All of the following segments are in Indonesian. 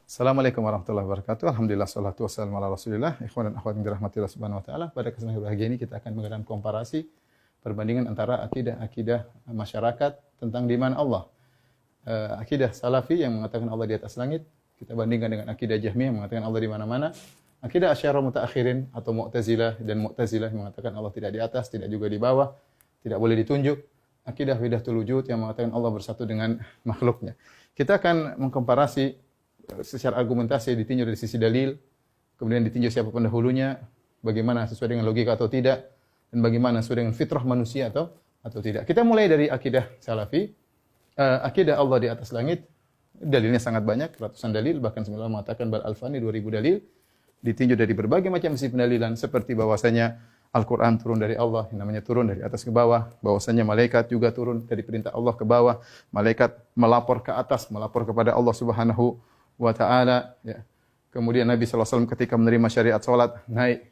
Assalamualaikum warahmatullahi wabarakatuh. Alhamdulillah salatu wassalamu ala Rasulillah. Ikhwan dan akhwat yang dirahmati Allah Subhanahu wa taala. Pada kesempatan berbahagia ini kita akan mengadakan komparasi perbandingan antara akidah-akidah masyarakat tentang di mana Allah. Akidah Salafi yang mengatakan Allah di atas langit, kita bandingkan dengan akidah Jahmiyah yang mengatakan Allah di mana-mana. Akidah Asy'ariyah Mutaakhirin atau Mu'tazilah dan Mu'tazilah yang mengatakan Allah tidak di atas, tidak juga di bawah, tidak boleh ditunjuk. Akidah Wahdatul Wujud yang mengatakan Allah bersatu dengan makhluknya. Kita akan mengkomparasi secara argumentasi ditinjau dari sisi dalil, kemudian ditinjau siapa pendahulunya, bagaimana sesuai dengan logika atau tidak, dan bagaimana sesuai dengan fitrah manusia atau tidak. Kita mulai dari akidah Salafi. Akidah Allah di atas langit, dalilnya sangat banyak, ratusan dalil, bahkan semula mengatakan bal alfani 2000 dalil, ditinjau dari berbagai macam sisi pendalilan, seperti bahwasanya Al-Quran turun dari Allah, yang namanya turun dari atas ke bawah, bahwasanya malaikat juga turun dari perintah Allah ke bawah, malaikat melapor ke atas, melapor kepada Allah Subhanahu wa ta'ala, ya. Kemudian Nabi SAW ketika menerima syariat salat naik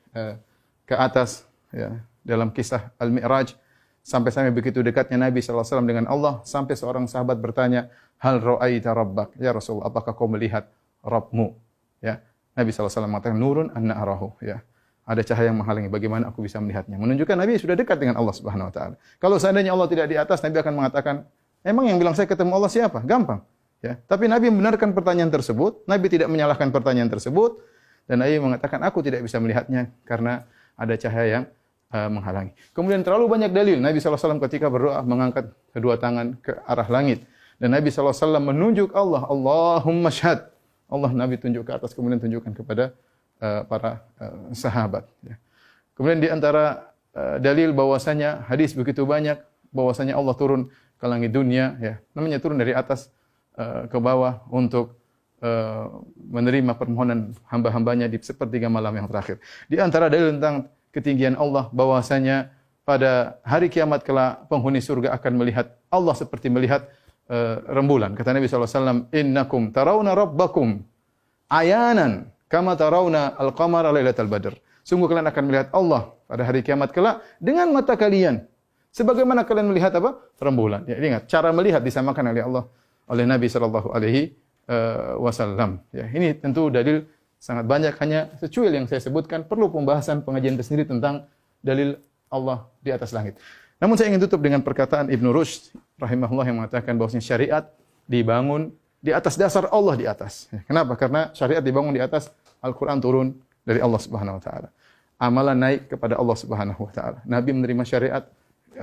ke atas, ya, dalam kisah Al-Mi'raj, sampai begitu dekatnya Nabi SAW dengan Allah, sampai seorang sahabat bertanya, hal ra'aita rabbak, ya Rasulullah, apakah kau melihat Rabbmu? Ya. Nabi SAW mengatakan, nurun anna arahu, ya. Ada cahaya yang menghalangi, bagaimana aku bisa melihatnya? Menunjukkan Nabi sudah dekat dengan Allah Subhanahu wa taala. Kalau seandainya Allah tidak di atas, Nabi akan mengatakan, emang yang bilang saya ketemu Allah siapa? Gampang. Ya, tapi Nabi membenarkan pertanyaan tersebut, Nabi tidak menyalahkan pertanyaan tersebut, dan Nabi mengatakan aku tidak bisa melihatnya karena ada cahaya yang menghalangi. Kemudian terlalu banyak dalil Nabi SAW ketika berdoa mengangkat kedua tangan ke arah langit, dan Nabi SAW menunjuk Allah, Allahumma syhad. Allah Nabi tunjuk ke atas, kemudian tunjukkan kepada para sahabat. Ya. Kemudian di antara dalil bahwasanya hadis begitu banyak bahwasanya Allah turun ke langit dunia, ya, namanya turun dari atas ke bawah untuk menerima permohonan hamba-hambanya di sepertiga malam yang terakhir. Di antara dalil tentang ketinggian Allah bahwasanya pada hari kiamat kelak penghuni surga akan melihat Allah seperti melihat rembulan. Kata Nabi SAW, innakum tarawna rabbakum ayanan kama tarawna al-qamara lailatal badr. Sungguh kalian akan melihat Allah pada hari kiamat kelak dengan mata kalian. Sebagaimana kalian melihat apa? Rembulan. Ya, ingat, cara melihat disamakan oleh Nabi sallallahu alaihi wasallam. Ya, ini tentu dalil sangat banyak, hanya secuil yang saya sebutkan, perlu pembahasan pengajian tersendiri tentang dalil Allah di atas langit. Namun saya ingin tutup dengan perkataan Ibnu Rushd rahimahullah yang mengatakan bahwasanya syariat dibangun di atas dasar Allah di atas. Ya, kenapa? Karena syariat dibangun di atas Al-Qur'an turun dari Allah Subhanahu wa taala. Amalan naik kepada Allah Subhanahu wa taala. Nabi menerima syariat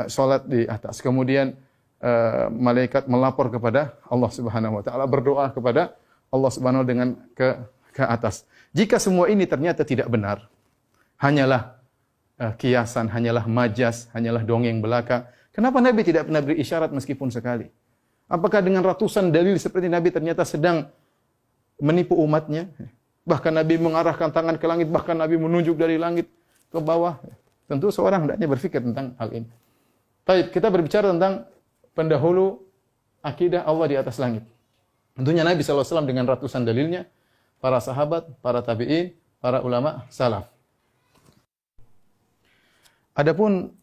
salat di atas. Kemudian malaikat melapor kepada Allah Subhanahu wa taala, berdoa kepada Allah Subhanahu dengan ke atas. Jika semua ini ternyata tidak benar, hanyalah kiasan, hanyalah majas, hanyalah dongeng belaka, kenapa Nabi tidak pernah beri isyarat meskipun sekali? Apakah dengan ratusan dalil seperti Nabi ternyata sedang menipu umatnya? Bahkan Nabi mengarahkan tangan ke langit, bahkan Nabi menunjuk dari langit ke bawah. Tentu seorang hendaknya berpikir tentang hal ini. Baik, kita berbicara tentang pendahulu akidah Allah di atas langit. Tentunya Nabi SAW dengan ratusan dalilnya, para sahabat, para tabi'in, para ulama salaf. Adapun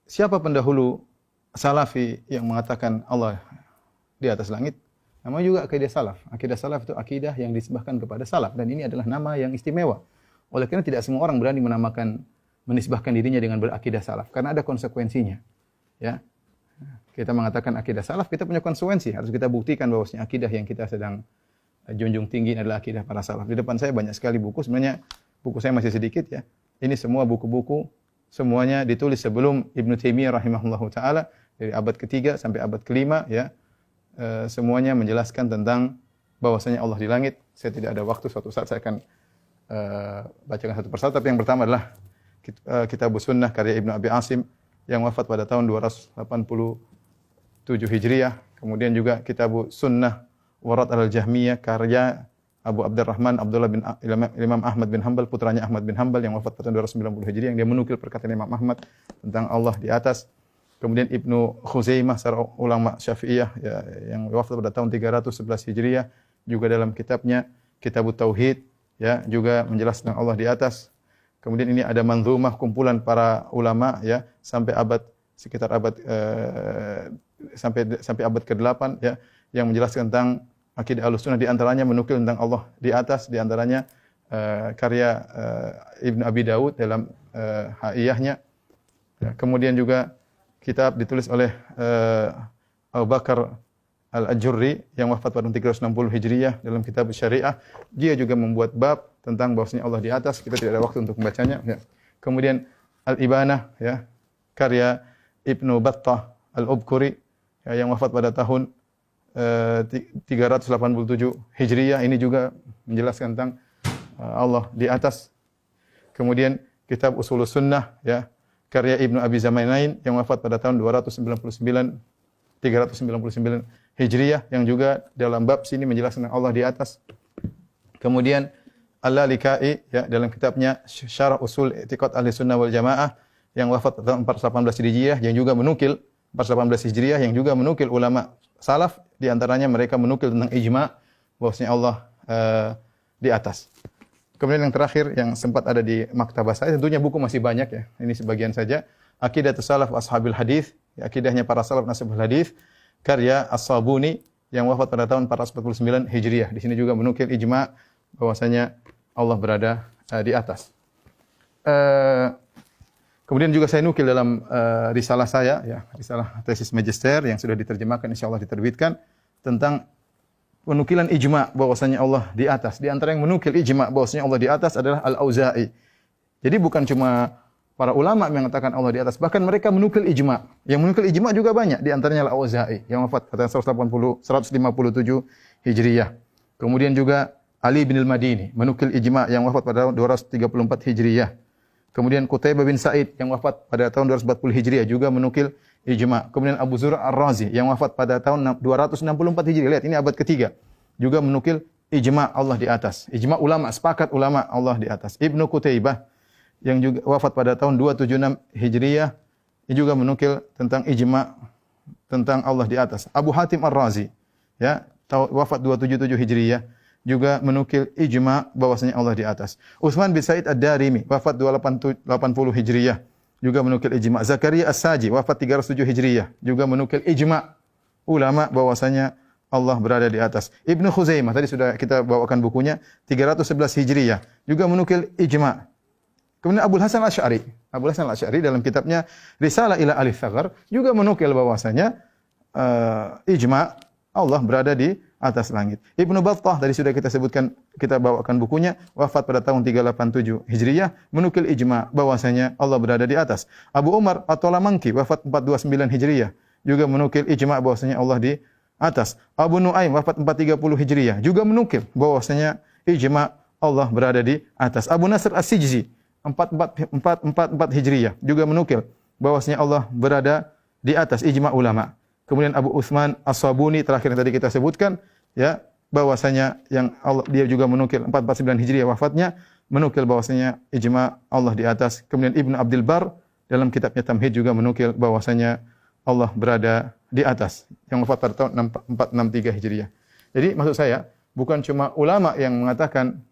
siapa pendahulu salafi yang mengatakan Allah di atas langit? Namanya juga akidah salaf. Akidah salaf itu akidah yang disebahkan kepada salaf, dan ini adalah nama yang istimewa. Oleh karena tidak semua orang berani menisbahkan dirinya dengan berakidah salaf, karena ada konsekuensinya. Ya. Kita mengatakan akidah salaf, kita punya konsekuensi. Harus kita buktikan bahwasanya akidah yang kita sedang junjung tinggi adalah akidah para salaf. Di depan saya banyak sekali buku, sebenarnya buku saya masih sedikit, ya. Ini semua buku-buku, semuanya ditulis sebelum Ibnu Taimiyah rahimahullahu taala, dari abad ke-3 sampai abad ke-5, ya. Semuanya menjelaskan tentang bahwasanya Allah di langit. Saya tidak ada waktu, suatu saat saya akan bacakan satu persatu, tapi yang pertama adalah Kitabus Sunnah karya Ibnu Abi Asim yang wafat pada tahun 287 Hijriah. Kemudian juga Kitabus Sunnah Warad al-Jahmiyah karya Abu Abdurrahman Abdullah bin Imam Ahmad bin Hanbal, putranya Ahmad bin Hanbal yang wafat pada tahun 290 Hijriah, yang dia menukil perkataan Imam Ahmad tentang Allah di atas. Kemudian Ibnu Khuzaimah, seorang ulama Syafi'iyah, ya, yang wafat pada tahun 311 Hijriah, juga dalam kitabnya Kitabut Tauhid, ya, juga menjelaskan Allah di atas. Kemudian ini ada manzumah kumpulan para ulama, ya, sampai abad sampai abad ke-8, ya, yang menjelaskan tentang akidah Ahlussunnah di antaranya menukil tentang Allah di atas, di antaranya karya Ibnu Abi Daud dalam Haiyahnya. Ya, kemudian juga kitab ditulis oleh Abu Bakar Al-Ajurri yang wafat pada 360 Hijriyah dalam kitab Syariah. Dia juga membuat bab tentang bahwasanya Allah di atas. Kita tidak ada waktu untuk membacanya. Ya. Kemudian Al-Ibanah, ya, karya Ibnu Battah Al-Ubkuri, ya, yang wafat pada tahun 387 Hijriyah. Ini juga menjelaskan tentang Allah di atas. Kemudian kitab Ushulus Sunnah, ya, karya Ibnu Abi Zamanain yang wafat pada tahun 399 Hijriyah, yang juga dalam bab sini menjelaskan tentang Allah di atas. Kemudian Al-Lalikai, ya, dalam kitabnya Syarah Usul I'tiqad Ahli Sunnah wal Jamaah yang wafat pada tahun 418 Hijriyah, yang juga menukil 418 Hijriyah, yang juga menukil ulama salaf, di antaranya mereka menukil tentang ijma' bahwasanya Allah di atas. Kemudian yang terakhir yang sempat ada di maktabah saya, tentunya buku masih banyak, ya. Ini sebagian saja. Aqidatus Salaf Ashabil Hadis, ya, akidahnya para salaf Ashabul Hadis, karya As-Sabuni yang wafat pada tahun 449 Hijriyah. Di sini juga menukil ijma' bahwasanya Allah berada di atas. Kemudian juga saya nukil dalam risalah saya, ya, risalah tesis magister yang sudah diterjemahkan, insyaallah diterbitkan, tentang penukilan ijma' bahwasanya Allah di atas. Di antara yang menukil ijma' bahwasanya Allah di atas adalah Al-Auza'i. Jadi bukan cuma para ulama yang mengatakan Allah di atas, bahkan mereka menukil ijma'. Yang menukil ijma' juga banyak, di antaranya Al-Auza'i yang wafat pada 157 Hijriyah. Kemudian juga Ali bin Al-Madini menukil ijma' yang wafat pada tahun 234 Hijriyah. Kemudian Qutaibah bin Sa'id yang wafat pada tahun 240 Hijriyah juga menukil ijma'. Kemudian Abu Zur'a Ar-Razi yang wafat pada tahun 264 Hijriah. Lihat, ini abad ketiga. Juga menukil ijma' Allah di atas. Ijma' ulama, sepakat ulama Allah di atas. Ibnu Qutaibah yang juga wafat pada tahun 276 Hijriyah, ini juga menukil tentang ijma' tentang Allah di atas. Abu Hatim Ar-Razi, ya, wafat 277 Hijriyah, juga menukil ijma' bahwasanya Allah di atas. Utsman bin Said Ad-Darimi wafat 280 Hijriyah, juga menukil ijma'. Zakaria As-Saji wafat 307 Hijriyah, juga menukil ijma' ulama bahwasanya Allah berada di atas. Ibnu Khuzaimah tadi sudah kita bawakan bukunya, 311 Hijriyah, juga menukil ijma'. Kemudian Abu Hasan Al-Asy'ari dalam kitabnya Risalah ila Ahli Tsaghar juga menukil bahwasanya ijma' Allah berada di atas langit. Ibnu Battah tadi sudah kita sebutkan, kita bawakan bukunya, wafat pada tahun 387 Hijriyah, menukil ijma' bahwasanya Allah berada di atas. Abu Umar At-Talamanki wafat 429 Hijriyah, juga menukil ijma' bahwasanya Allah di atas. Abu Nuaim wafat 430 Hijriyah, juga menukil bahwasanya ijma' Allah berada di atas. Abu Nasr As-Sijzi 444 Hijriyah, juga menukil bahwasanya Allah berada di atas, ijma' ulama. Kemudian Abu Utsman As-Sabuni terakhir yang tadi kita sebutkan, ya, bahwasanya yang Allah, dia juga menukil 449 Hijriah wafatnya, menukil bahwasanya ijma' Allah di atas. Kemudian Ibnu Abdul Bar dalam kitabnya Tamhid juga menukil bahwasanya Allah berada di atas, yang wafat pada tahun 463 Hijriah. Jadi maksud saya bukan cuma ulama yang mengatakan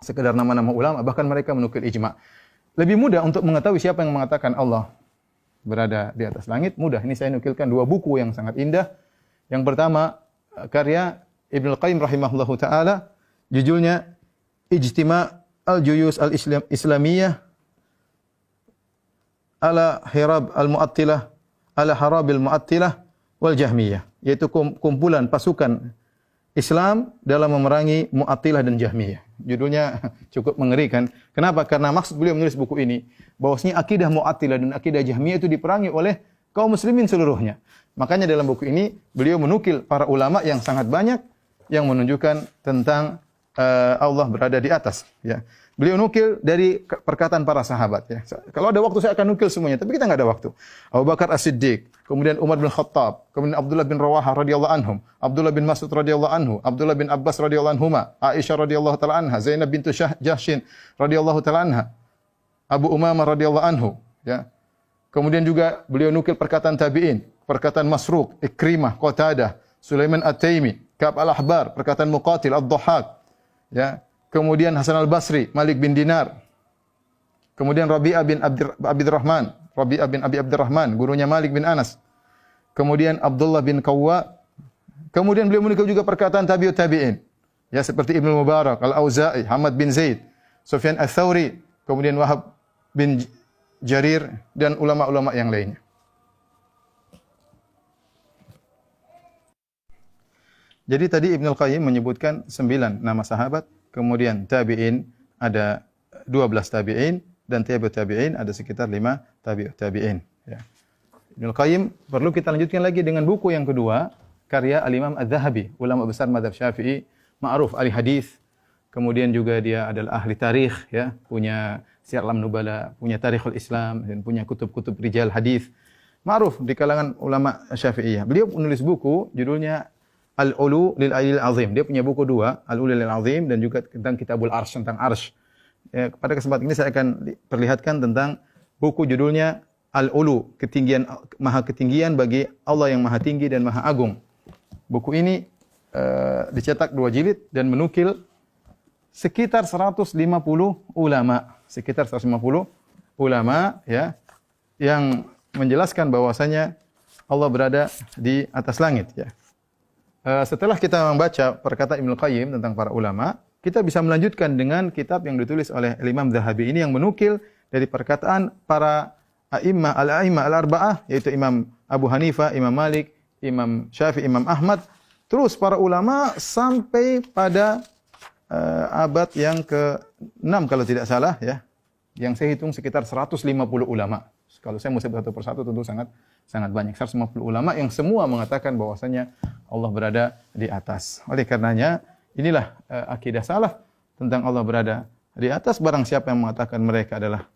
sekedar nama-nama ulama, bahkan mereka menukil ijma'. Lebih mudah untuk mengetahui siapa yang mengatakan Allah berada di atas langit, mudah. Ini saya nukilkan dua buku yang sangat indah. Yang pertama, karya Ibnu Qayyim rahimahullahu taala, judulnya Ijtima' al-Juyus al-Islamiyah ala Hirab al-Mu'attilah ala Harabil Mu'attilah wal Jahmiyah, yaitu kumpulan pasukan Islam dalam memerangi Mu'attilah dan Jahmiyah. Judulnya cukup mengerikan. Kenapa? Karena maksud beliau menulis buku ini bahwasanya akidah Mu'attilah dan akidah Jahmiyah itu diperangi oleh kaum muslimin seluruhnya. Makanya dalam buku ini beliau menukil para ulama yang sangat banyak yang menunjukkan tentang Allah berada di atas, ya. Beliau nukil dari perkataan para sahabat, ya. Kalau ada waktu saya akan nukil semuanya, tapi kita enggak ada waktu. Abu Bakar As-Siddiq, kemudian Umar bin Khattab, kemudian Abdullah bin Rawahah radhiyallahu anhum, Abdullah bin Mas'ud radhiyallahu anhu, Abdullah bin Abbas radhiyallahu anhuma, Aisyah radhiyallahu taala anha, Zainab bintu Jahsyin radhiyallahu taala anha, Abu Umamah radhiyallahu anhu, ya. Kemudian juga beliau nukil perkataan tabi'in, perkataan Masruq, Ikrimah, Qatadah, Sulaiman At-Taimi, Ka'ab al-Ahbar, perkataan Muqatil, Ad-Dhahhak, ya. Kemudian Hasan al-Basri, Malik bin Dinar. Kemudian Rabi'ah bin Abdurrahman, Rabi'ah bin Abi Abdurrahman, gurunya Malik bin Anas. Kemudian Abdullah bin Qawwa, Kemudian beliau menukil juga perkataan tabi'ut tabi'in. Ya, seperti Ibnu Mubarak, Al-Auza'i, Hamad bin Zaid, Sufyan Ats-Tsauri, kemudian Wahab bin Jarir dan ulama-ulama yang lainnya. Jadi tadi Ibnu Qayyim menyebutkan 9 nama sahabat, kemudian tabi'in ada 12 tabi'in dan tabi'ut tabi'in ada sekitar 5 tabi'ut tabi'in, ya. Ibnu Qayyim perlu kita lanjutkan lagi dengan buku yang kedua, karya Al-Imam Adz-Dzahabi, ulama besar mazhab Syafi'i, ma'ruf ahli hadis. Kemudian juga dia adalah ahli tarikh, ya, punya Syiar A'lam Nubala, punya Tarikhul Islam dan punya kutub-kutub rijal hadis. Ma'ruf di kalangan ulama Syafi'iyah. Beliau menulis buku judulnya Al-Ulu lil Alil Azim. Dia punya buku dua, Al-Ulu lil Azim dan juga tentang Kitabul Arsy, tentang Arsy. Ya, pada kesempatan ini saya akan perlihatkan tentang buku judulnya Al-Ulu, maha ketinggian bagi Allah yang maha tinggi dan maha agung. Buku ini dicetak 2 jilid dan menukil sekitar 150 ulama, ya, yang menjelaskan bahwasanya Allah berada di atas langit, ya. Setelah kita membaca perkataan Ibnu Qayyim tentang para ulama, kita bisa melanjutkan dengan kitab yang ditulis oleh Imam Dzahabi ini yang menukil dari perkataan para a'immah al-arba'ah, yaitu Imam Abu Hanifah, Imam Malik, Imam Syafi'i, Imam Ahmad, terus para ulama sampai pada abad yang ke-6 kalau tidak salah, ya. Yang saya hitung sekitar 150 ulama. Kalau saya mau sebut satu persatu tentu sangat banyak. 150 ulama yang semua mengatakan bahwasanya Allah berada di atas. Oleh karenanya inilah akidah salaf tentang Allah berada di atas. Barang siapa yang mengatakan mereka adalah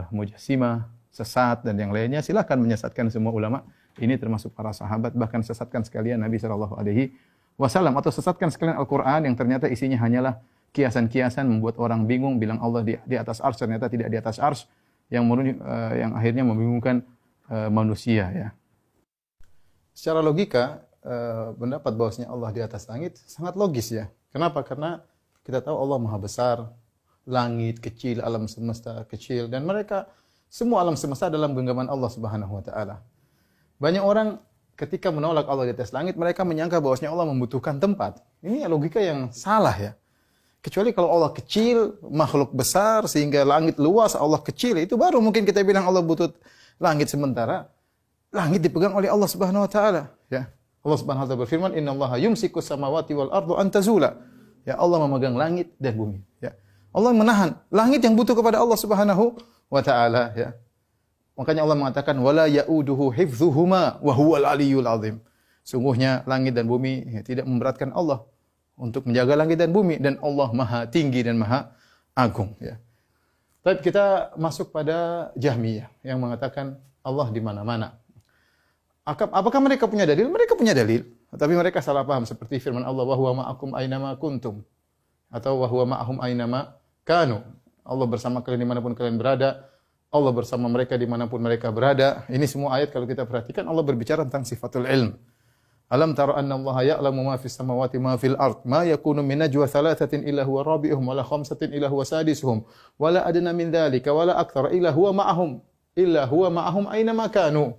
mujassimah, sesat dan yang lainnya, silakan menyesatkan semua ulama. Ini termasuk para sahabat, bahkan sesatkan sekalian Nabi sallallahu alaihi wasallam atau sesatkan sekalian Al-Qur'an yang ternyata isinya hanyalah kiasan-kiasan membuat orang bingung bilang Allah di atas arsy, ternyata tidak di atas arsy, yang akhirnya membingungkan manusia, ya. Secara logika pendapat bahwasanya Allah di atas langit sangat logis, ya. Kenapa? Karena kita tahu Allah Maha Besar, langit kecil, alam semesta kecil, dan mereka semua alam semesta dalam genggaman Allah Subhanahu wa taala. Banyak orang ketika menolak Allah di atas langit, mereka menyangka bahwasanya Allah membutuhkan tempat. Ini logika yang salah, ya. Kecuali kalau Allah kecil, makhluk besar sehingga langit luas, Allah kecil, itu baru mungkin kita bilang Allah butuh langit. Sementara langit dipegang oleh Allah Subhanahu wa taala, ya. Allah Subhanahu wa taala berfirman, "Innallaha yumsikus samawati wal ardu an tazula." Ya, Allah memegang langit dan bumi, ya. Allah menahan langit yang butuh kepada Allah Subhanahu wa taala, ya. Makanya Allah mengatakan wala yauduhu hifdzuhuma wa huwal aliyyul azim. Sungguhnya langit dan bumi, ya, tidak memberatkan Allah untuk menjaga langit dan bumi, dan Allah Maha tinggi dan Maha agung, ya. Tapi kita masuk pada Jahmiyah yang mengatakan Allah di mana-mana. Apakah mereka punya dalil? Mereka punya dalil, tapi mereka salah paham seperti firman Allah wa huwa ma'akum ainama kuntum atau wa huwa ma'ahum ainama kanu. Allah bersama kalian dimanapun kalian berada. Allah bersama mereka dimanapun mereka berada. Ini semua ayat kalau kita perhatikan Allah berbicara tentang sifatul ilm. Alam tara anna Allah ya'lamu ma fis samawati ma fil ard ma yakunu min najwa thalathatin illa huwa rabi'uhum wala khamsatin illa huwa sadisuhum wala adna min dhalika wala akthara illa huwa ma'ahum aina ma kanu,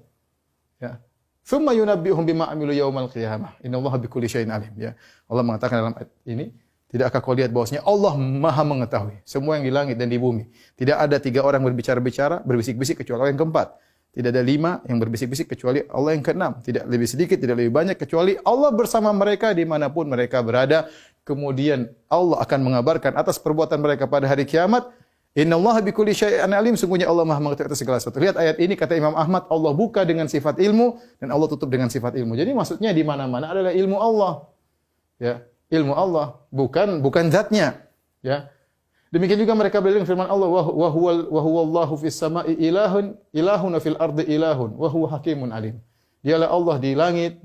ya. Thumma yunabbi'uhum bima amilu yaumal qiyamah innallaha bikulli syai'in alim, ya. Allah mengatakan dalam ayat ini, tidakkah kau lihat bahwasanya Allah Maha mengetahui semua yang di langit dan di bumi. Tidak ada 3 orang berbicara-bicara, berbisik-bisik kecuali Allah yang keempat. Tidak ada 5 yang berbisik-bisik kecuali Allah yang keenam. Tidak lebih sedikit, tidak lebih banyak kecuali Allah bersama mereka dimanapun mereka berada. Kemudian Allah akan mengabarkan atas perbuatan mereka pada hari kiamat. Innallaha bikulli syai'in alim. Sungguhnya Allah Maha mengetahui atas segala sesuatu. Lihat ayat ini, kata Imam Ahmad, Allah buka dengan sifat ilmu dan Allah tutup dengan sifat ilmu. Jadi maksudnya di mana-mana adalah ilmu Allah, ya. Ilmu Allah, bukan zatnya, ya. Demikian juga mereka bilang firman Allah wa huwallahu fis sama'i ilahun fil ardi ilahun wa huwa hakimun alim. Dialah Allah di langit,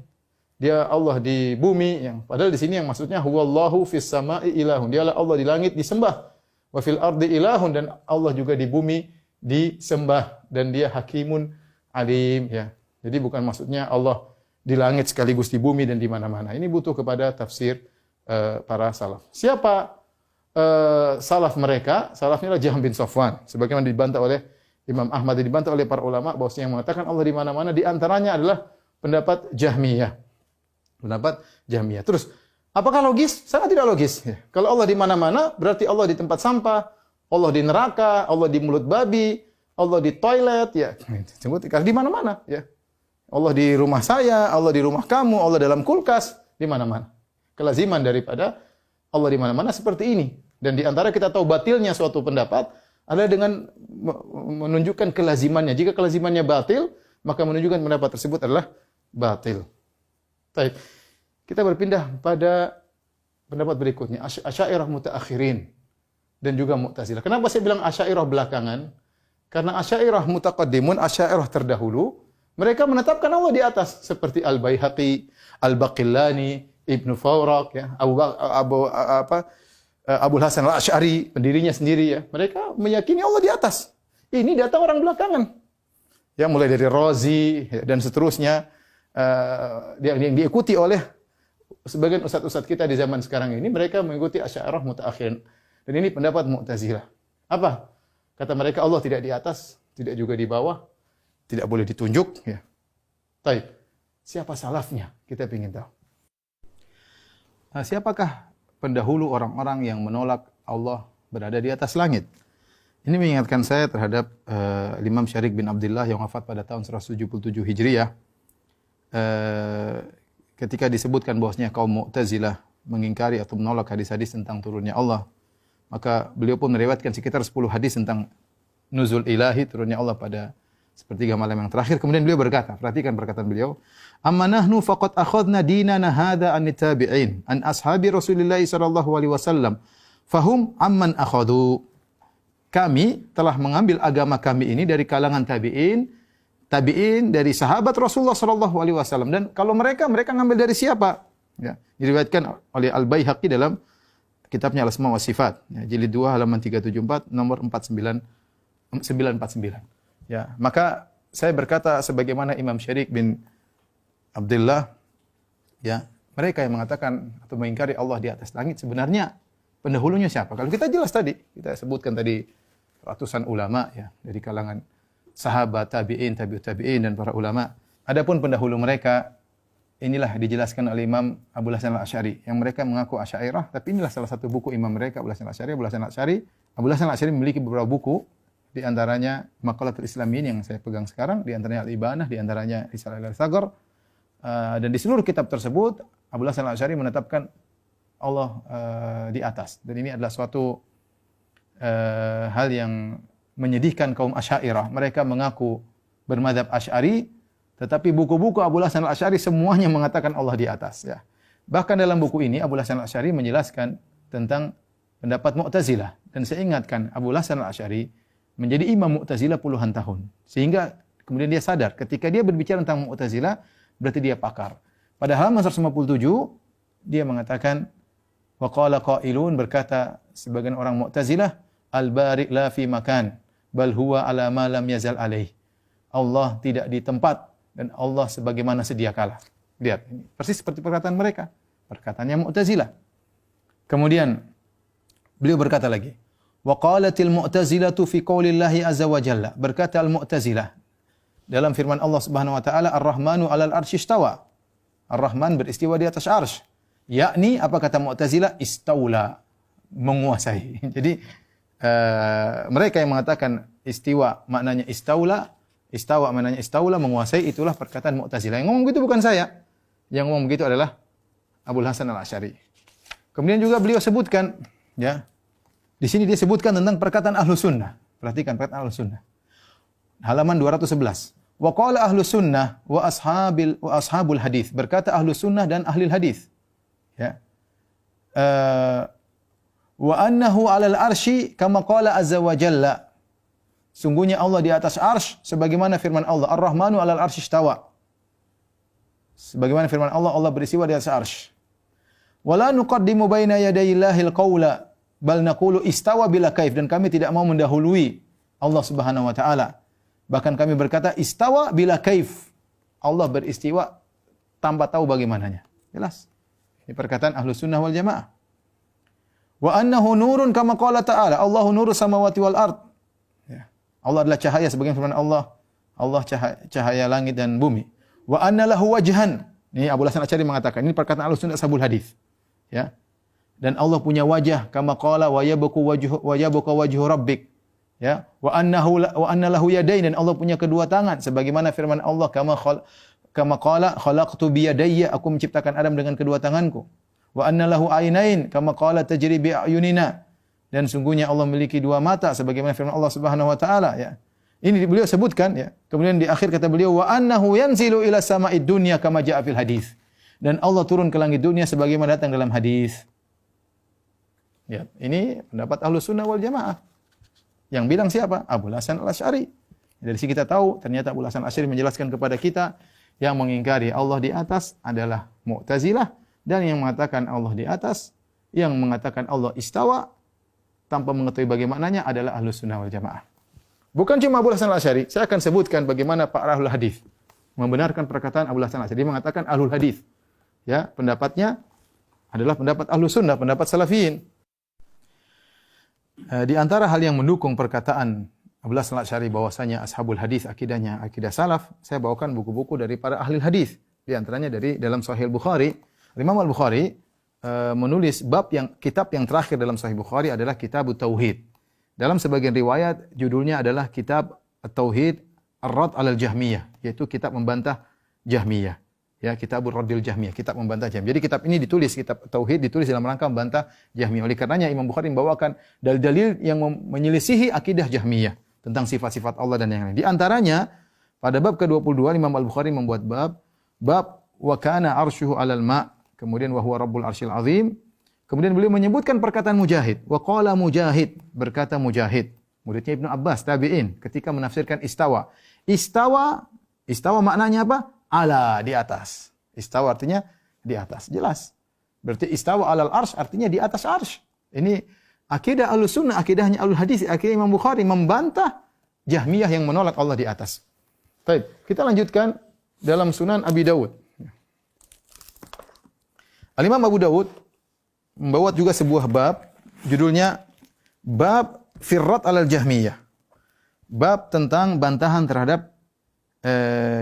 dia Allah di bumi, yang padahal di sini yang maksudnya huwallahu fis sama'i ilahun. Dialah Allah di langit disembah, wa fil ardi ilahun, dan Allah juga di bumi disembah, dan dia hakimun alim, ya. Jadi bukan maksudnya Allah di langit sekaligus di bumi dan di mana-mana. Ini butuh kepada tafsir para salaf. Siapa salaf mereka? Salafnya adalah Jahm bin Safwan. Sebagaimana dibantah oleh Imam Ahmad, dibantah oleh para ulama bahwasanya yang mengatakan Allah di mana-mana di antaranya adalah pendapat Jahmiyah. Pendapat Jahmiyah. Terus, apakah logis? Sangat tidak logis. Ya. Kalau Allah di mana-mana, berarti Allah di tempat sampah, Allah di neraka, Allah di mulut babi, Allah di toilet, ya. Sebut di mana-mana, ya. Allah di rumah saya, Allah di rumah kamu, Allah dalam kulkas, di mana-mana. Kelaziman daripada Allah di mana-mana seperti ini. Dan di antara kita tahu batilnya suatu pendapat adalah dengan menunjukkan kelazimannya. Jika kelazimannya batil, maka menunjukkan pendapat tersebut adalah batil. Baik. Kita berpindah pada pendapat berikutnya, Asy'ariyah mutaakhirin dan juga Mu'tazilah. Kenapa saya bilang Asy'ariyah belakangan? Karena Asy'ariyah mutaqaddimun, Asy'ariyah terdahulu, mereka menetapkan Allah di atas seperti Al-Baihaqi, Al-Baqillani, Ibnu Fawraq, ya, Abul Hasan Al-Asy'ari, pendirinya sendiri, ya. Mereka meyakini Allah di atas. Ini datang orang belakangan. Ya, mulai dari Razi, ya, dan seterusnya. Yang diikuti oleh sebagian ustaz-ustaz kita di zaman sekarang ini, mereka mengikuti Asy'ariyah mutaakhirin. Dan ini pendapat Mu'tazilah. Apa? Kata mereka Allah tidak di atas, tidak juga di bawah, tidak boleh ditunjuk, ya. Baik. Siapa salafnya? Kita ingin tahu. Siapakah pendahulu orang-orang yang menolak Allah berada di atas langit? Ini mengingatkan saya terhadap Imam Syarikh bin Abdullah yang wafat pada tahun 177 Hijriah. Ketika disebutkan bahwasanya kaum Mu'tazilah mengingkari atau menolak hadis-hadis tentang turunnya Allah, maka beliau pun meriwayatkan sekitar 10 hadis tentang nuzul ilahi, turunnya Allah pada sepertiga malam yang terakhir. Kemudian beliau berkata, perhatikan perkataan beliau, "Amma nahnu faqad akhadna dinana hadha an tabi'in an ashabi Rasulillah sallallahu alaihi wasallam fahum amman akhadhu." Kami telah mengambil agama kami ini dari kalangan tabi'in dari sahabat Rasulullah sallallahu alaihi wasallam, dan kalau mereka ngambil dari siapa? Ya, diriwayatkan oleh Al-Baihaqi dalam kitabnya Al-Asma wa Sifat, ya, jilid 2 halaman 374 nomor 949. Ya, maka saya berkata sebagaimana Imam Syarikh bin Abdullah, ya, mereka yang mengatakan atau mengingkari Allah di atas langit sebenarnya pendahulunya siapa? Kalau kita jelas tadi, kita sebutkan tadi ratusan ulama, ya, dari kalangan sahabat, tabi'in, tabi'ut tabi'in, dan para ulama. Adapun pendahulu mereka, inilah dijelaskan oleh Imam Abul Hasan Al-Asy'ari, yang mereka mengaku Asy'ariyah, tapi inilah salah satu buku imam mereka, Abul Hasan Al-Asy'ari. Abul Hasan Al-Asy'ari memiliki beberapa buku, di antaranya Maqalatul Islamin yang saya pegang sekarang, di antaranya Al-Ibanah, di antaranya Risalah Al-Saghar, dan di seluruh kitab tersebut, Abul Hasan Al-Asy'ari menetapkan Allah di atas. Dan ini adalah suatu hal yang menyedihkan kaum Asy'ariyah. Mereka mengaku bermadzhab Asy'ari, tetapi buku-buku Abul Hasan Al-Asy'ari semuanya mengatakan Allah di atas, ya. Bahkan dalam buku ini Abul Hasan Al-Asy'ari menjelaskan tentang pendapat Mu'tazilah, dan saya ingatkan Abul Hasan Al-Asy'ari menjadi imam Mu'tazilah puluhan tahun, sehingga kemudian dia sadar ketika dia berbicara tentang Mu'tazilah berarti dia pakar. Pada halaman 157 dia mengatakan, wa qala qailun, berkata sebagian orang Mu'tazilah, al-bari' la fi makan bal huwa ala ma lam yazal alaih. Allah tidak di tempat dan Allah sebagaimana sedia kala. Lihat, ini persis seperti perkataan mereka, perkataannya Mu'tazilah. Kemudian beliau berkata lagi, wa qalatil mu'tazilatu fi qaulillahi azza wa jalla, berkata al-Mu'tazilah dalam firman Allah Subhanahu wa taala, Ar-Rahmanu 'alal 'arsy istawa. Ar-Rahman beristiwa di atas arsy. Yakni apa kata Mu'tazilah? Istaula, menguasai. Jadi mereka yang mengatakan istiwa maknanya istaula, istawa maknanya istaula, menguasai, itulah perkataan Mu'tazilah. Yang ngomong begitu bukan saya. Yang ngomong begitu adalah Abul Hasan Al-Asy'ari. Kemudian juga beliau sebutkan, ya, di sini dia sebutkan tentang perkataan Ahlus Sunnah. Perhatikan perkataan Ahlus Sunnah. Halaman 211. Wa qala Ahlus Sunnah wa ashabul hadis. Berkata Ahlus Sunnah dan ahli hadis. Ya. Wa annahu 'alal arsy kama qala azza wa jalla. Sungguhnya Allah di atas arsy sebagaimana firman Allah, Ar-Rahmanu 'alal arsy istawa. Sebagaimana firman Allah, Allah beristiwa di atas arsy. Wa la nuqaddimu baina yadayillahil qaula bal naqulu istawa bila kaif, dan kami tidak mau mendahului Allah Subhanahu wa taala. Bahkan kami berkata istawa bila kaif. Allah beristiwa tanpa tahu bagaimananya. Jelas. Ini perkataan Ahlus Sunnah wal Jamaah. Wa annahu nurun kama qala ta'ala, Allahu nurus samawati wal ard. Ya. Allah adalah cahaya sebagaimana firman Allah, Allah cahaya langit dan bumi. Wa anna lahu wajhan, Ini Abu Hasan Asy'ari mengatakan, ini perkataan Ahlussunnah ashabul hadis. Ya. Dan Allah punya wajah kama qala wa yabqa wajhu rabbik. Ya, wa anna lahu yadayn, dan Allah punya kedua tangan sebagaimana firman Allah kama qala khalaqtu bi yadayya, aku menciptakan Adam dengan kedua tanganku. Wa anna lahu ainain kama qala tajri bi ayunina, dan sungguhnya Allah memiliki dua mata sebagaimana firman Allah Subhanahu wa taala, ya. Ini beliau sebutkan, ya. Kemudian di akhir kata beliau wa annahu yanzilu ila sama'id dunya kama jaa fil hadis. Dan Allah turun ke langit dunia sebagaimana datang dalam hadis. Ya, ini pendapat Ahlussunnah wal Jamaah. Yang bilang siapa? Abu Hasan Al-Asy'ari. Dari sini kita tahu ternyata Abu Hasan Al-Asy'ari menjelaskan kepada kita yang mengingkari Allah di atas adalah Mu'tazilah, dan yang mengatakan Allah di atas, yang mengatakan Allah istawa tanpa mengetahui bagaimananya adalah Ahlussunnah wal Jamaah. Bukan cuma Abu Hasan Al-Asy'ari, saya akan sebutkan bagaimana para ahlul hadis membenarkan perkataan Abu Hasan Al-Asy'ari. Dia mengatakan ahlul hadis. Ya, pendapatnya adalah pendapat Ahlussunnah, pendapat Salafiyin. Di antara hal yang mendukung perkataan Abu Hasan Al-Asy'ari bahwasanya ashabul hadis akidahnya akidah salaf, saya bawakan buku-buku dari para ahli hadis. Di antaranya dari dalam Sahih Bukhari, Imam Al-Bukhari menulis kitab yang terakhir dalam Sahih Bukhari adalah Kitab Tauhid. Dalam sebagian riwayat judulnya adalah Kitab At-Tauhid Ar-Rad 'alal Jahmiyah, yaitu kitab membantah Jahmiyah. Ya, Kitabur Raddil Jahmiyah, kitab membantah Jahmiyah. Jadi kitab ini ditulis, kitab Tauhid ditulis dalam rangka membantah Jahmiyah. Oleh karenanya Imam Bukhari membawakan dalil-dalil yang menyelisihi akidah Jahmiyah tentang sifat-sifat Allah dan yang lain. Di antaranya pada bab ke-22 Imam Al-Bukhari membuat bab wa kana arsyuhu 'alal ma', kemudian wa huwa rabbul arsyil azim. Kemudian beliau menyebutkan perkataan Mujahid. Wa qala Mujahid, berkata Mujahid, muridnya Ibnu Abbas, tabi'in, ketika menafsirkan istawa. Istawa maknanya apa? Ala, di atas. Istawa artinya di atas. Jelas. Berarti istawa alal arsh artinya di atas arsh. Ini akidah Ahlussunnah, akidahnya Ahlul Hadis, akidah Imam Bukhari membantah Jahmiyah yang menolak Allah di atas. Baik, kita lanjutkan dalam Sunan Abi Dawud. Al-Imam Abu Dawud membawa juga sebuah bab, judulnya Bab Firrat alal Jahmiyah. Bab tentang bantahan terhadap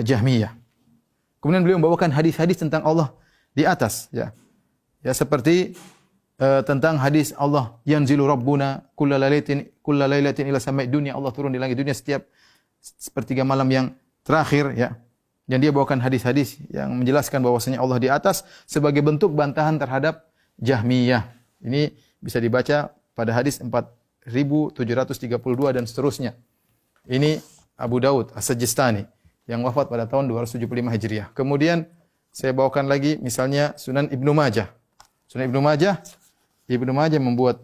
Jahmiyah. Kemudian beliau membawakan hadis-hadis tentang Allah di atas, ya. Ya, seperti tentang hadis Allah yanzilu rabbuna kullalailatin ila sama'id dunya, Allah turun di langit dunia setiap sepertiga malam yang terakhir, ya. Dan dia bawakan hadis-hadis yang menjelaskan bahwasanya Allah di atas sebagai bentuk bantahan terhadap Jahmiyah. Ini bisa dibaca pada hadis 4732 dan seterusnya. Ini Abu Daud As-Sijistani yang wafat pada tahun 275 Hijriah. Kemudian saya bawakan lagi misalnya Sunan Ibnu Majah. Sunan Ibnu Majah membuat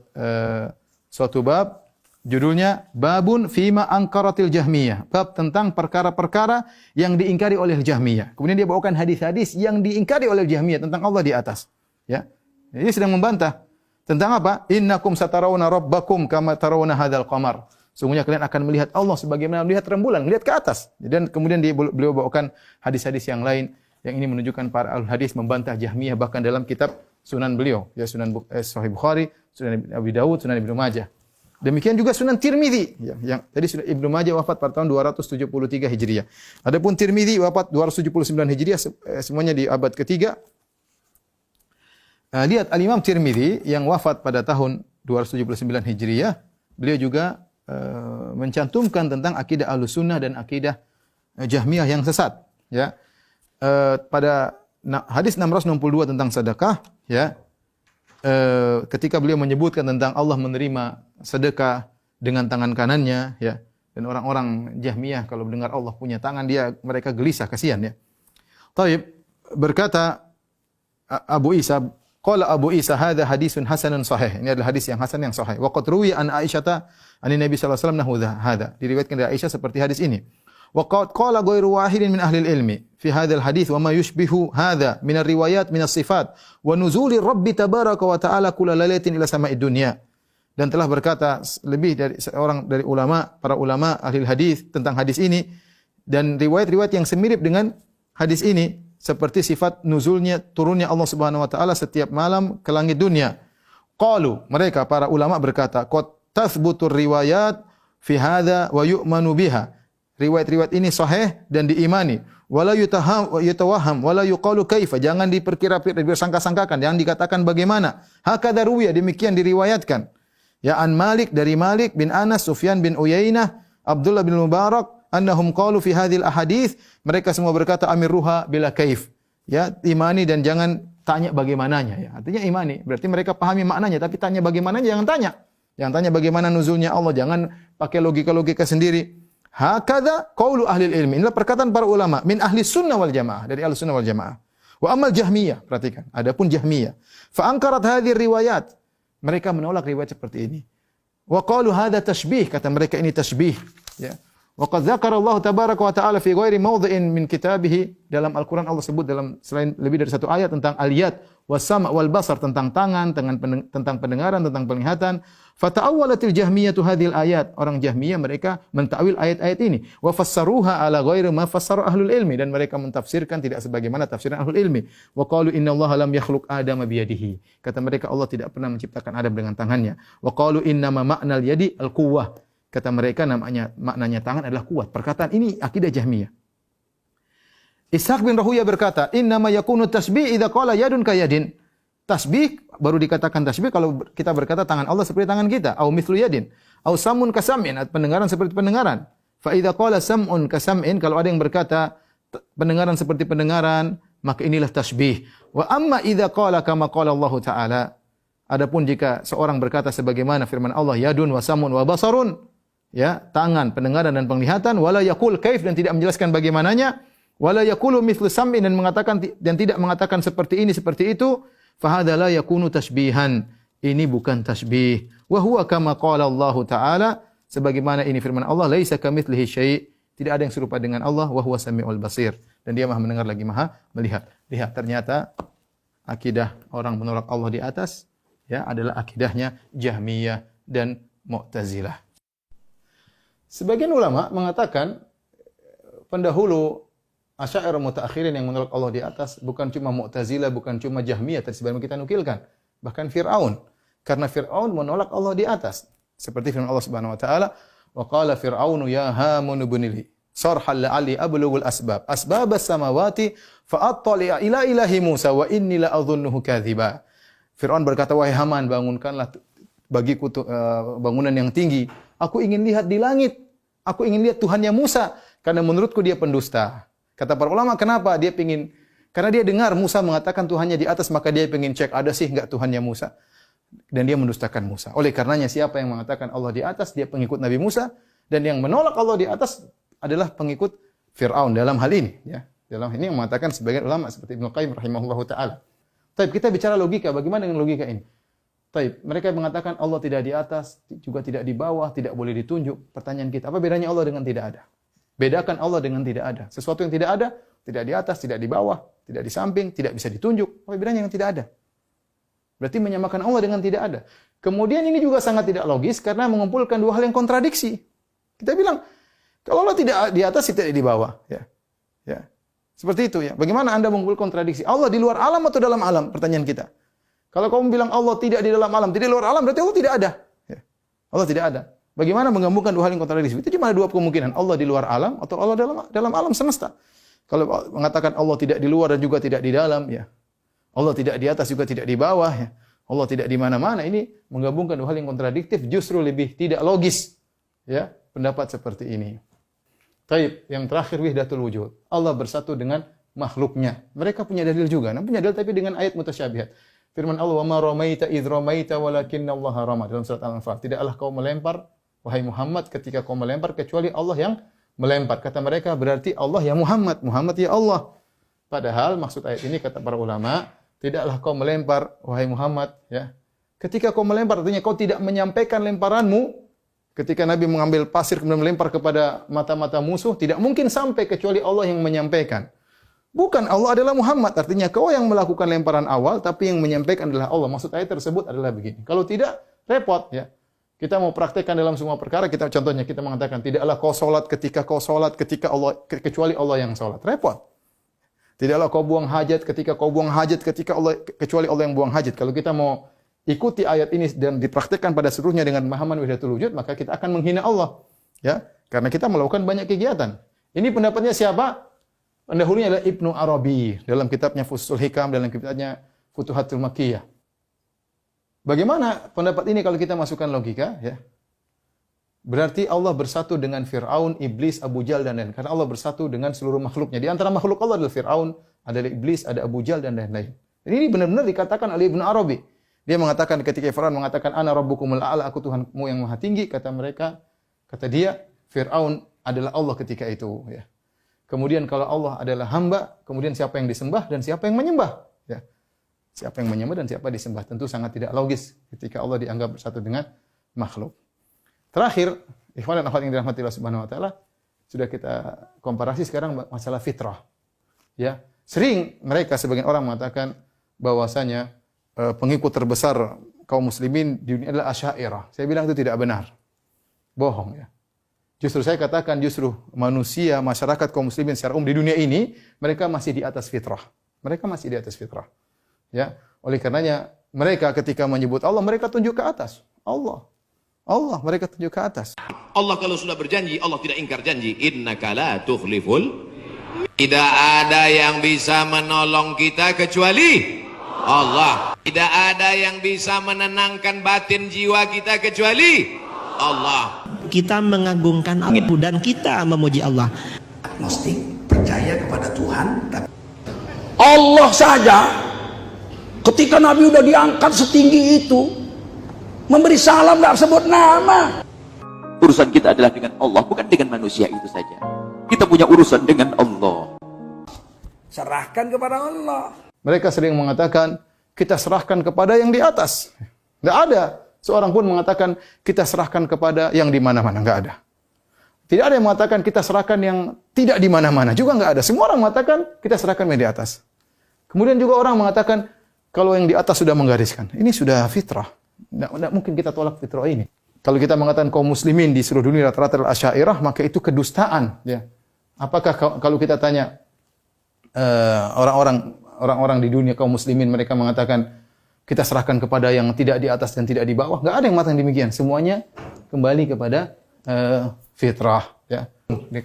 suatu bab, judulnya Babun Fima Angkaratil Jahmiyah. Bab tentang perkara-perkara yang diingkari oleh Jahmiyah. Kemudian dia bawakan hadis-hadis yang diingkari oleh Jahmiyah tentang Allah di atas. Ya. Dia sedang membantah tentang apa? Innakum satarawna rabbakum kama tarawna hadzal qamar. Sungguhnya kalian akan melihat Allah sebagaimana melihat rembulan, melihat ke atas. Dan kemudian beliau bawakan hadis-hadis yang lain yang ini menunjukkan para ahli hadis membantah Jahmiyah bahkan dalam kitab Sunan beliau, ya Sunan Sahih Bukhari, Sunan Abi Dawud, Sunan Ibnu Majah. Demikian juga Sunan Tirmizi, yang tadi Sunan Ibnu Majah wafat pada tahun 273 Hijriah. Adapun Tirmizi wafat 279 Hijriah, semuanya di abad ketiga. Lihat Al-Imam Tirmizi yang wafat pada tahun 279 Hijriah, beliau juga mencantumkan tentang akidah Ahlussunnah dan akidah Jahmiyah yang sesat, ya. Pada hadis 662 tentang sedekah, ya. Ketika beliau menyebutkan tentang Allah menerima sedekah dengan tangan kanannya, ya. Dan orang-orang Jahmiyah kalau mendengar Allah punya tangan, mereka gelisah, kasihan, ya. Taib, berkata Abu Isa, qala Abu Isa hadza hadisun hasanun sahih. Ini adalah hadis yang hasan yang sahih. Wa qad ruwiya an Aisyah an Nabi sallallahu alaihi wasallam nahu hadza. Diriwayatkan dari Aisyah seperti hadis ini. Wa qad qala ghairu wahidin min ahli ilmi fi hadzal hadis wa ma yushbihu hadza min ar-riwayat min as-sifat wa nuzuli Rabbi tabaraka wa ta'ala kulla lailatin ila sama'id dunya. Dan telah berkata lebih dari seorang dari para ulama ahli hadis tentang hadis ini dan riwayat-riwayat yang semirip dengan hadis ini seperti sifat nuzulnya, turunnya Allah Subhanahu wa taala setiap malam ke langit dunia. Qalu, mereka para ulama berkata, qad tathbutur riwayat fi hadza wa yu'manu biha. riwayat-riwayat ini sahih dan diimani. Wala yutawaham wala yuqalu kaifa, jangan disangka-sangkakan, jangan dikatakan bagaimana. Hakadha ruwiya, demikian diriwayatkan. Ya, an Malik, dari Malik bin Anas, Sufyan bin Uyainah, Abdullah bin Mubarak, annahum qalu fi hadhil ahadits, mereka semua berkata amirruha bila kaif. Ya, imani dan jangan tanya bagaimananya, ya. Artinya imani, berarti mereka pahami maknanya, tapi tanya bagaimananya jangan tanya. Jangan tanya bagaimana nuzulnya Allah, jangan pakai logika-logika sendiri. Hakadha qaulu ahli ilmi. Inilah perkataan para ulama min ahli sunnah wal jamaah, dari ahli sunnah wal jamaah. Wa amal Jahmiyah, perhatikan. Adapun Jahmiyah, fa ankarat hadhihi riwayat. Mereka menolak riwayat seperti ini. Wa qalu hadha tashbih, kata mereka ini tashbih, ya. Wa qad dzakara Allah tabaraka wa taala fi ghairi mawdhi'in min kitabih, dalam Al-Qur'an Allah sebut dalam selain lebih dari satu ayat tentang al-yad was-sam' wal basar, tentang tangan, tentang pendengaran, tentang penglihatan. Fata'awwalatil jahmiyatu hadhil ayat. Orang Jahmiyah mereka mentakwil ayat-ayat ini. Wa fassaruha ala ghairi ma fassara ahlul ilmi, dan mereka mentafsirkan tidak sebagaimana tafsiran ahlul ilmi. Wa qalu innallaha lam yakhluq Adama biyadihi. Kata mereka Allah tidak pernah menciptakan Adam dengan tangannya. Wa qalu innama ma'nal yadi al-quwwah. Kata mereka maknanya tangan adalah kuat. Perkataan ini akidah Jahmiyah. Ishaq bin Rahuya berkata, innama yakunu tasbih idza qala yadun kayadin. Tasbih baru dikatakan tasbih kalau kita berkata tangan Allah seperti tangan kita, au mithlu yadin, au samun kasam'in, pendengaran seperti pendengaran. Fa idza qala sam'un kasam'in, kalau ada yang berkata pendengaran seperti pendengaran, maka inilah tasbih. Wa amma idza qala kama qala Allah taala, adapun jika seorang berkata sebagaimana firman Allah, yadun wa samun wa basarun, ya, tangan, pendengaran dan penglihatan, wala yaqul kaif, dan tidak menjelaskan bagaimananya, wala yaqulu mithlu sam'in, dan mengatakan dan tidak mengatakan seperti ini seperti itu, fa hadza la yakunu tashbihan, ini bukan tasbih. Wa huwa kama qala Allah taala, sebagaimana ini firman Allah, laisa kamitslihi syai', tidak ada yang serupa dengan Allah, wa huwa samiul basir, dan dia Maha mendengar lagi Maha melihat. Lihat, ternyata akidah orang menolak Allah di atas, ya, adalah akidahnya Jahmiyah dan Mu'tazilah. Sebagian ulama mengatakan pendahulu Asy'ariyah mutaakhirin yang menolak Allah di atas bukan cuma Mu'tazilah, bukan cuma Jahmiyah tadi sebagaimana kita nukilkan, bahkan Fir'aun. Karena Fir'aun menolak Allah di atas. Seperti firman Allah Subhanahu wa taala, wa qala fir'aunu ya Hamun ibnili sarhal la'ali ablughul asbabas samawati fa attali'a ila ilahi Musa wa inni la adhunnuhu kadziba. Fir'aun berkata, wahai Haman, bangunkanlah bagiku bangunan yang tinggi. Aku ingin lihat di langit. Aku ingin lihat Tuhannya Musa, karena menurutku dia pendusta. Kata para ulama, kenapa? Karena dia dengar Musa mengatakan Tuhannya di atas, maka dia ingin cek ada sih enggak Tuhannya Musa. Dan dia mendustakan Musa. Oleh karenanya siapa yang mengatakan Allah di atas, dia pengikut Nabi Musa, dan yang menolak Allah di atas adalah pengikut Fir'aun dalam hal ini, ya. Dalam ini yang mengatakan sebagian ulama seperti Ibnu Qayyim rahimahullahu taala. Tapi kita bicara logika, bagaimana dengan logika ini? Taib, mereka mengatakan Allah tidak di atas, juga tidak di bawah, tidak boleh ditunjuk. Pertanyaan kita, apa bedanya Allah dengan tidak ada? Bedakan Allah dengan tidak ada. Sesuatu yang tidak ada, tidak di atas, tidak di bawah, tidak di samping, tidak bisa ditunjuk. Apa bedanya yang tidak ada? Berarti menyamakan Allah dengan tidak ada. Kemudian ini juga sangat tidak logis karena mengumpulkan dua hal yang kontradiksi. Kita bilang, kalau Allah tidak di atas, tidak di bawah. Ya. Ya. Seperti itu, ya. Bagaimana Anda mengumpulkan kontradiksi? Allah di luar alam atau dalam alam? Pertanyaan kita. Kalau kamu bilang Allah tidak di dalam alam, tidak di luar alam, berarti Allah tidak ada. Ya. Allah tidak ada. Bagaimana menggabungkan dua hal yang kontradiksi? Itu cuma ada dua kemungkinan. Allah di luar alam atau Allah dalam alam semesta. Kalau mengatakan Allah tidak di luar dan juga tidak di dalam, ya. Allah tidak di atas juga tidak di bawah, ya. Allah tidak di mana-mana. Ini menggabungkan dua hal yang kontradiktif, justru lebih tidak logis. Ya, pendapat seperti ini. Taib, yang terakhir wahdatul wujud. Allah bersatu dengan makhluknya. Mereka punya dalil juga. Nah, punya dalil tapi dengan ayat mutasyabihat. Firman Allah, "Wa ma ramaita idz ramaita walakinnallaha rama." Dalam surat Al-Anfal, tidaklah kau melempar wahai Muhammad ketika kau melempar kecuali Allah yang melempar. Kata mereka berarti Allah ya Muhammad, Muhammad ya Allah. Padahal maksud ayat ini kata para ulama, tidaklah kau melempar wahai Muhammad, ya. Ketika kau melempar artinya kau tidak menyampaikan lemparanmu. Ketika Nabi mengambil pasir kemudian melempar kepada mata-mata musuh, tidak mungkin sampai kecuali Allah yang menyampaikan. Bukan, Allah adalah Muhammad, artinya kau yang melakukan lemparan awal tapi yang menyampaikan adalah Allah. Maksud ayat tersebut adalah begini. Kalau tidak repot, ya. Kita mau praktekkan dalam semua perkara, contohnya kita mengatakan tidaklah kau salat ketika Allah kecuali Allah yang salat. Repot. Tidaklah kau buang hajat ketika kecuali Allah yang buang hajat. Kalau kita mau ikuti ayat ini dan dipraktikkan pada seluruhnya dengan pemahaman wahdatul wujud, maka kita akan menghina Allah. Ya, Karena kita melakukan banyak kegiatan. Ini pendapatnya siapa? Pendahulunya adalah Ibnu Arabi dalam kitabnya Fususul Hikam, dalam kitabnya Futuhatul Makkiyah. Bagaimana pendapat ini kalau kita masukkan logika? Ya. Berarti Allah bersatu dengan Fir'aun, Iblis, Abu Jahal, dan lain-lain. Karena Allah bersatu dengan seluruh makhluknya. Di antara makhluk Allah adalah Fir'aun, adalah Iblis, ada Abu Jahal, dan lain-lain. Ini benar-benar dikatakan oleh Ibnu Arabi. Dia mengatakan ketika Fir'aun mengatakan, Ana Rabbukumul A'la, aku Tuhanmu yang maha tinggi. Kata mereka, kata dia, Fir'aun adalah Allah ketika itu. Ya. Kemudian kalau Allah adalah hamba, kemudian siapa yang disembah dan siapa yang menyembah. Ya. Siapa yang menyembah dan siapa disembah. Tentu sangat tidak logis ketika Allah dianggap bersatu dengan makhluk. Terakhir, ikhwan dan akhwat yang dirahmati Allah Subhanahu wa taala, sudah kita komparasi sekarang masalah fitrah. Ya, sering mereka sebagian orang mengatakan bahwasanya pengikut terbesar kaum muslimin di dunia adalah Asy'ariyah. Saya bilang itu tidak benar. Bohong ya. Justru saya katakan justru manusia, masyarakat kaum muslimin secara umum di dunia ini mereka masih di atas fitrah. Mereka masih di atas fitrah. Ya, oleh karenanya mereka ketika menyebut Allah mereka tunjuk ke atas. Allah mereka tunjuk ke atas. Allah kalau sudah berjanji, Allah tidak ingkar janji. Innaka la tukhliful. Tidak ada yang bisa menolong kita kecuali Allah. Tidak ada yang bisa menenangkan batin jiwa kita kecuali Allah. Kita mengagungkan Allah dan kita memuji Allah. Agnostik, percaya kepada Tuhan. Allah saja ketika Nabi udah diangkat setinggi itu, memberi salam gak sebut nama. Urusan kita adalah dengan Allah, bukan dengan manusia itu saja. Kita punya urusan dengan Allah. Serahkan kepada Allah. Mereka sering mengatakan, kita serahkan kepada yang di atas. Tidak ada seorang pun mengatakan, kita serahkan kepada yang di mana-mana. Tidak ada. Tidak ada yang mengatakan, kita serahkan yang tidak di mana-mana. Juga tidak ada. Semua orang mengatakan, kita serahkan yang di atas. Kemudian juga orang mengatakan, kalau yang di atas sudah menggariskan. Ini sudah fitrah. Tidak mungkin kita tolak fitrah ini. Kalau kita mengatakan kaum muslimin di seluruh dunia rata-rata adalah Asy'ariyah, maka itu kedustaan. Ya. Apakah kalau kita tanya orang-orang di dunia kaum muslimin, mereka mengatakan kita serahkan kepada yang tidak di atas dan tidak di bawah? Nggak ada yang mengatakan demikian. Semuanya kembali kepada fitrah. Ya.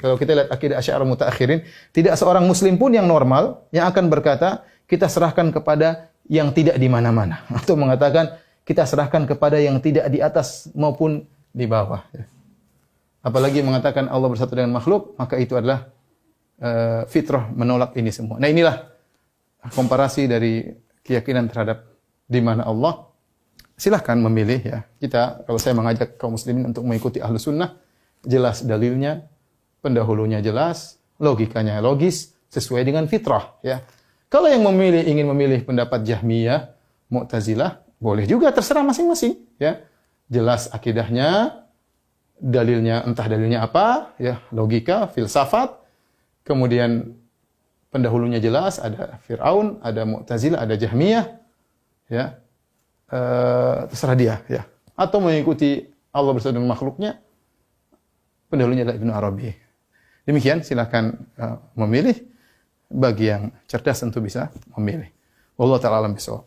Kalau kita lihat akidah Asy'ariyah mutaakhirin, tidak seorang muslim pun yang normal yang akan berkata kita serahkan kepada yang tidak di mana-mana, atau mengatakan kita serahkan kepada yang tidak di atas maupun di bawah. Apalagi mengatakan Allah bersatu dengan makhluk, maka itu adalah fitrah menolak ini semua. Nah inilah komparasi dari keyakinan terhadap di mana Allah. Silahkan memilih ya. Kita, kalau saya mengajak kaum muslimin untuk mengikuti Ahlus Sunnah, jelas dalilnya, pendahulunya jelas, logikanya logis, sesuai dengan fitrah. Ya. Kalau yang ingin memilih pendapat Jahmiyah, Mu'tazilah, boleh juga, terserah masing-masing. Ya. Jelas akidahnya, dalilnya, entah dalilnya apa, ya, logika, filsafat, kemudian pendahulunya jelas, ada Fir'aun, ada Mu'tazilah, ada Jahmiyah, ya, terserah dia. Ya. Atau mengikuti Allah bersama dengan makhluknya, pendahulunya adalah Ibnu Arabi. Demikian, silakan memilih. Bagi yang cerdas tentu bisa memilih. Wallahu ta'ala alam bisawab.